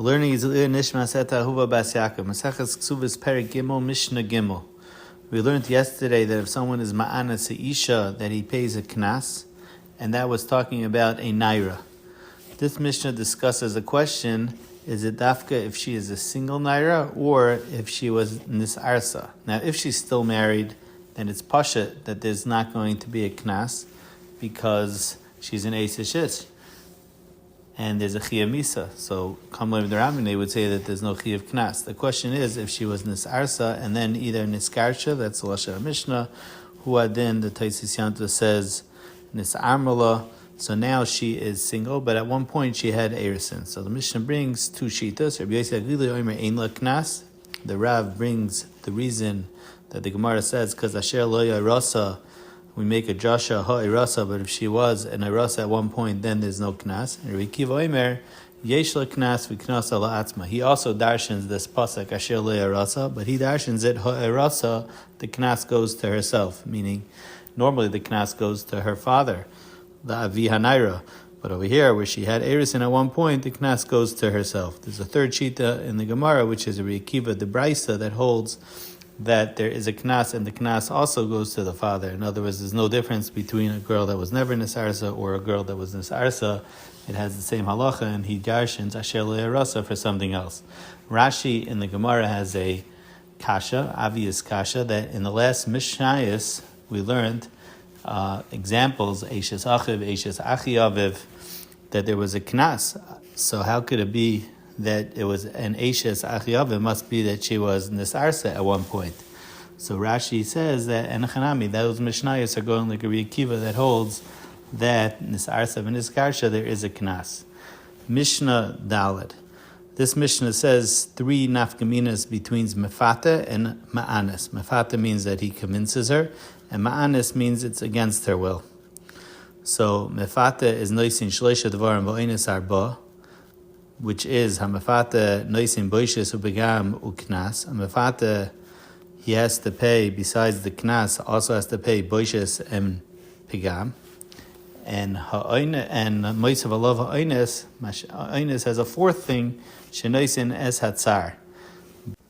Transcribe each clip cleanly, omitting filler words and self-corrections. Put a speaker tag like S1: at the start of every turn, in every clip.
S1: Learning is Nishmas Etta Ahuva bas Yaakov. Maseches Kesubos Perek Gimel Mishna Gimel. We learned yesterday that if someone is ma'anas isha, that he pays a knas, and that was talking about a naira. This Mishnah discusses a question: is it dafka if she is a single naira or if she was nisarsa? Now, if she's still married, then it's pasha that there's not going to be a knas because she's an eisishish. And there's a chiyah misa. So, Kamlev Daramin, they would say that there's no chiyah knas. The question is, if she was nisarsa, and then either niskarsha, that's the Lashon Mishnah, huadin, the Taisis Yanta says, nisarmala, so now she is single, but at one point she had erisin. So the Mishnah brings two shitas. Rabbi Yossi Aglili Omer ein la knas. The Rav brings the reason that the Gemara says, because asher lo yarasa, we make a Joshua ha'irasa, but if she was an irasa at one point, then there's no knas. And Rabbi Kiva Omer, yesh la knas v'knas ala atzma. He also darshans this pasuk asher lo yarasa, but he darshans it ha'irasa, the knas goes to herself, meaning normally the knas goes to her father, the avi hanaira. But over here, where she had erisin at one point, the knas goes to herself. There's a third shita in the Gemara, which is Rabbi Kiva the Braisa, that holds that there is a knas, and the knas also goes to the father. In other words, there's no difference between a girl that was never nisarsa or a girl that was nisarsa. It has the same halacha, and he darshans asher lo yarasa for something else. Rashi in the Gemara has a kasha, obvious kasha, that in the last Mishnayos we learned examples, Eishes Achiv, Eishes Achi Aviv, that there was a knas. So how could it be that it was an Eishes Achi Aviv? It must be that she was nisarsa at one point. So Rashi says that Enochanami, those Mishnayos are going like a Rabbi Akiva that holds that nisarsa and niskarsha there is a knas. Mishnah Daled. This Mishnah says three nafkaminas between mefata and ma'anis. Mefata means that he convinces her, and ma'anis means it's against her will. So mefata is noisin shleisha devarim v'oinis arba, which is hamefata noisin boishes ubegam uknas. Hamefata, he has to pay, besides the knas, also has to pay boishes and pigam. And moisav alav ha'oines has a fourth thing, shenoisin es hatzar.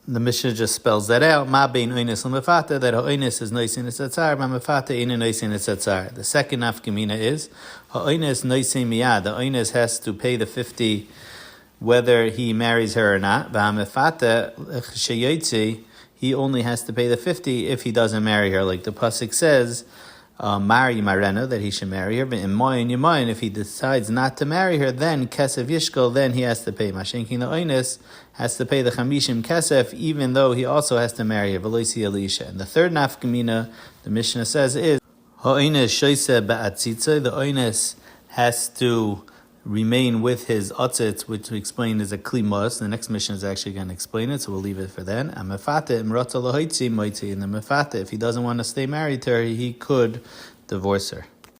S1: The Mishnah just spells that out. Ma bein oines l'mefata, that ha'oines is noisin es hatzar, ma mefata ein noisin es hatzar. The second nafkamina is ha'oines noisin miyad. The oines has to pay the 50 whether he marries her or not. V'hamefata sheyotzi, he only has to pay the 50 if he doesn't marry her, like the pasuk says. Mari Marena, that he should marry her, but in Moyin Yemayin, if he decides not to marry her, then Kesef Yishkol, then he has to pay. Mashenkin the Oines has to pay the Chamishim Kesef, even though he also has to marry her. Veloisi Elisha. And the third nafkamina, the Mishnah says, is Ha'oines Shoise Ba'atzitza. The Oines has to remain with his otzitz, which we explain is a klimos. The next mission is actually going to explain it, so we'll leave it for then. And the mefata, if he doesn't want to stay married to her, he could divorce her.